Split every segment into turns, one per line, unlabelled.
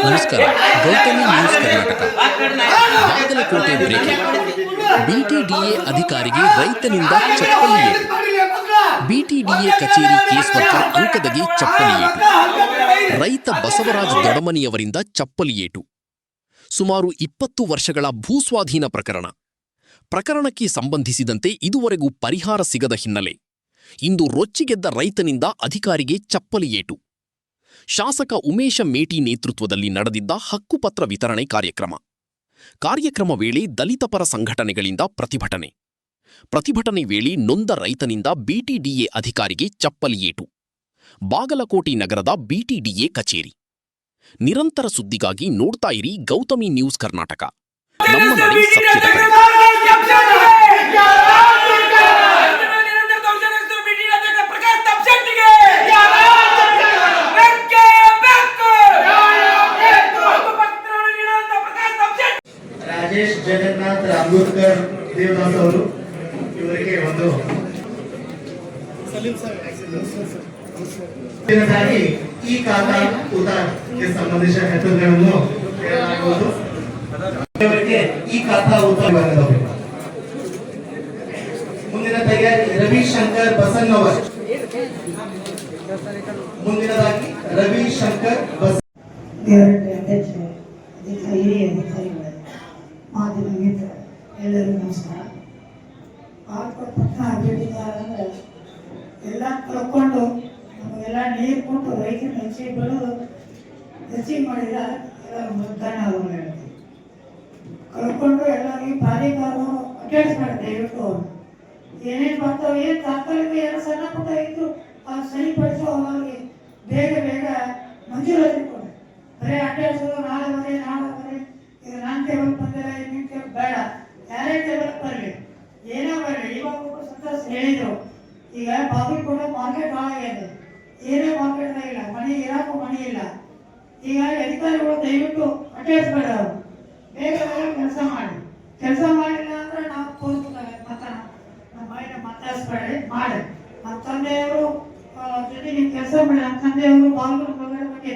ನಮಸ್ಕಾರ. Gautami news Karnataka. Bagalkot breaking. ಬಿಟಿಡಿಎ ಅಧಿಕಾರಿಗೆ ರೈತನಿಂದ ಚಪ್ಪಲಿ ಏಟು. ಬಿಟಿಡಿಎ ಕಚೇರಿ ಕೇಸ್ ವರ್ಕರ್ ಅಂಕದಗೆ ಚಪ್ಪಲಿ ಏಟು. ರೈತ ಬಸವರಾಜ್ ದೊಡಮನಿಯವರಿಂದ ಚಪ್ಪಲಿ ಏಟು. ಸುಮಾರು 20 ವರ್ಷಗಳ ಭೂಸ್ವಾಧೀನ ಪ್ರಕರಣಕ್ಕೆ ಸಂಬಂಧಿಸಿದಂತೆ ಇದುವರೆಗೂ ಪರಿಹಾರ ಸಿಗದ ಹಿನ್ನೆಲೆ ಇಂದು ರೊಚ್ಚಿಗೆದ್ದ ರೈತನಿಂದ ಅಧಿಕಾರಿಗೆ ಚಪ್ಪಲಿ ಏಟು. ಶಾಸಕ ಉಮೇಶ ಮೇಟಿ ನೇತೃತ್ವದಲ್ಲಿ ನಡೆದಿದ್ದ ಹಕ್ಕುಪತ್ರ ವಿತರಣೆ ಕಾರ್ಯಕ್ರಮ ವೇಳೆ ದಲಿತ ಪರ ಸಂಘಟನೆಗಳಿಂದ ಪ್ರತಿಭಟನೆ ವೇಳೆ ನೊಂದ ರೈತನಿಂದ ಬಿಟಿಡಿಎ ಅಧಿಕಾರಿಗೆ ಚಪ್ಪಲಿ ಏಟು. ಬಾಗಲಕೋಟೆ ನಗರದ ಬಿಟಿಡಿಎ ಕಚೇರಿ. ನಿರಂತರ ಸುದ್ದಿಗಾಗಿ ನೋಡ್ತಾ ಇರಿ ಗೌತಮಿ ನ್ಯೂಸ್ ಕರ್ನಾಟಕ. ನಮ್ಮ ನಡೆ ಸತ್ಯದ ಕಡೆ.
ರಾಜೇಶ್ ಜಗನ್ನಾಥ್ ರಾಮೂರ್ಕರ್ ದೇವದಾಸ್ ಅವರು ಇವರಿಗೆ ಒಂದು ಈ ಖಾತಾ ಉದಾಗೆ ಸಂಬಂಧಿಸಿದ ಹೆಸರುಗಳನ್ನು ಹೇಳಲಾಗುವುದು. ಈ ಖಾತಾ ಉದಾಹರಣೆ ಮುಂದಿನ ತಯಾರಿ ರವಿಶಂಕರ್ ಬಸನ್ನವರ್. ಮುಂದಿನದಾಗಿ ರವಿಶಂಕರ್
ಹಿರಿಯ ಅಧಿಕಾರಿಗಳು, ಮಾಧ್ಯಮ ಮಿತ್ರ ಎಲ್ಲರಿಗೂ ನಮಸ್ಕಾರ. ಪಟ್ಟಣ ಅಭಿವೃದ್ಧಿಗಾರಂದ್ರೆ ಎಲ್ಲ ಕಳ್ಕೊಂಡು ನಮಗೆಲ್ಲ ನೀರು ಕೊಟ್ಟು ರೈತರು ಹೆಚ್ಚಿಗೆ ಬೆಳೆದು ಹೆಚ್ಚಿಗೆ ಮಾಡಿದ ಎಲ್ಲ ಧನ್ಯವಾದಗಳು ಹೇಳ್ತೀವಿ. ಕಳ್ಕೊಂಡು ಎಲ್ಲರಿಗೂ ಪ್ರಾಧಿಕಾರರು ಅಡ್ಡಾಡಿಸ್ತಾರೆ. ದಯವಿಟ್ಟು ಅವರು ಏನೇನು ಬರ್ತಾವೆ, ಏನು ತಾತ್ಕಾಲಿಕ ಏನೋ ಸಣ್ಣ ಪುಟ್ಟ ಇತ್ತು ಅದು ಸರಿಪಡಿಸೋ ಅವರಿಗೆ ಬೇಗ ಮಂಜೂರಾತಿ ಕೊಡಿ. ಬರೀ ಅಡ್ಡಾಡಿಸೋದು ನಾಳೆ ಈಗ ನಾನು ಟೇಬಲ್ ಬಂದಿಲ್ಲ, ಇನ್ನೊಂದು ಟೇಬಲ್ ಬೇಡ, ಯಾರೇ ಟೇಬಲ್ ಬರಲಿ, ಏನೋ ಬರಲಿ. ಇವಾಗ ಸಂತೋಷ ಹೇಳಿದ್ರು, ಈಗ ಬಾಗಲಕೋಟ ಮಾರ್ಕೆಟ್ ಹಾಳಾಗಿದೆ, ಏನೇ ಮಾರ್ಕೆಟ್ನಾಗ ಇಲ್ಲ, ಮನೆ ಇರಾಕು ಮನೆ ಇಲ್ಲ. ಈಗ ಅಧಿಕಾರಿಗಳು ದಯವಿಟ್ಟು ಅಡ್ಡಾಡಿಸ್ಬೇಡ, ಅವರು ಬೇಗ ಕೆಲಸ ಮಾಡಿಲ್ಲ ಅಂದ್ರೆ ನಾವು ತೋರಿಸ್ಬೇಕಾಗತ್ತೆ. ಮತ್ತೆ ನಮ್ಮ ಮೈನ ಮಾತಾಡಿಸ್ಬೇಡಿ, ಮಾಡಿ. ನಮ್ಮ ತಂದೆಯವರು ಜೊತೆ ನೀವು ಕೆಲಸ ಮಾಡಿ. ನಮ್ಮ ತಂದೆಯವರು ಬಾಗಲಕೋಟೆ ಬಗ್ಗೆ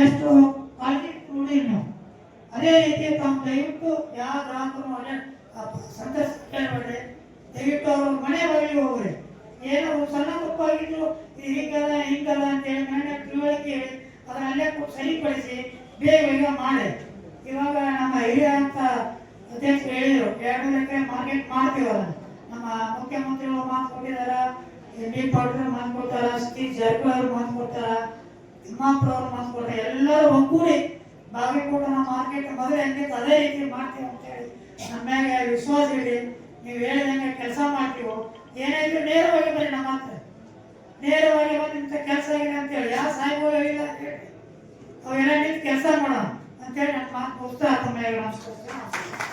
ಎಷ್ಟು ಕಾಳಜಿ ನೋಡಿ ನೀವು ಅದೇ ರೀತಿ ತಾವು ದಯವಿಟ್ಟು ಯಾವ ಗ್ರಾಹಕರು ಸಂತೋಷ ಕೇಳಬೇಡಿ. ದಯವಿಟ್ಟು ಅವರು ಮನೆ ಬರಲಿ ಹೋಗ್ರಿ. ಏನೋ ಸಣ್ಣ ತಪ್ಪಾಗಿದ್ದು ಹಿಂಗಲ್ಲ ಅಂತೇಳಿ ಮನೆ ತಿಳುವಳಿಕೆ ಹೇಳಿ ಅದನ್ನಲ್ಲೇ ಸರಿಪಡಿಸಿ ಬೇಗ ಮಾಡಿ. ಇವಾಗ ನಮ್ಮ ಹಿರಿಯ ಅಂತ ಅಧ್ಯಕ್ಷರು ಹೇಳಿದರು, 2 ಎಕರೆ ಮಾರ್ಕೆಟ್ ಮಾಡ್ತೀವಲ್ಲ. ನಮ್ಮ ಮುಖ್ಯಮಂತ್ರಿಗಳು ಮಾತು ಕೊಟ್ಟಿದಾರ, MP ಪಾಟೀಲ್ ಮಾತು ಕೊಡ್ತಾರ, ಸತೀಶ್ ಜಾರಕಿಹೊಳಿ ಅವರು ಮಾತು ಕೊಡ್ತಾರ, ತಿಮ್ಮಾಪುರ ಅವರು ಮಾತು ಕೊಡ್ತಾರೆ. ಎಲ್ಲರೂ ಒಗ್ಗೂಡಿ ಬಾಗಲಕೋಟೆ ಮಾರ್ಕೆಟ್ ಮೊದಲು ಹೆಂಗೆ ಅದೇ ರೀತಿ ಮಾಡ್ತೀವಿ ಅಂತೇಳಿ ನಮ್ಮ ಮ್ಯಾಗೆ ವಿಶ್ವಾಸ ಇಡಿ. ನೀವು ಹೇಳಿದಂಗೆ ಕೆಲಸ ಮಾಡ್ತೀವೋ. ಏನಾಯ್ತು ನೇರವಾಗಿ ಬರೀ ನಮ್ಮ ಹತ್ರ ನೇರವಾಗಿ ಬಂದು ಇಂಥ ಕೆಲಸ ಆಗಿದೆ ಅಂತೇಳಿ ಯಾವ ಸಾಹೇಬರು ಹೇಳಿಲ್ಲ ಅಂತೇಳಿ ಅವೆಲ್ಲ ನಿಂತು ಕೆಲಸ ಮಾಡೋಣ ಅಂತೇಳಿ ನನ್ನ ಮಾತು ಪುಸ್ತಕ ತಮ್ಮ ನಮಸ್ಕಾರ.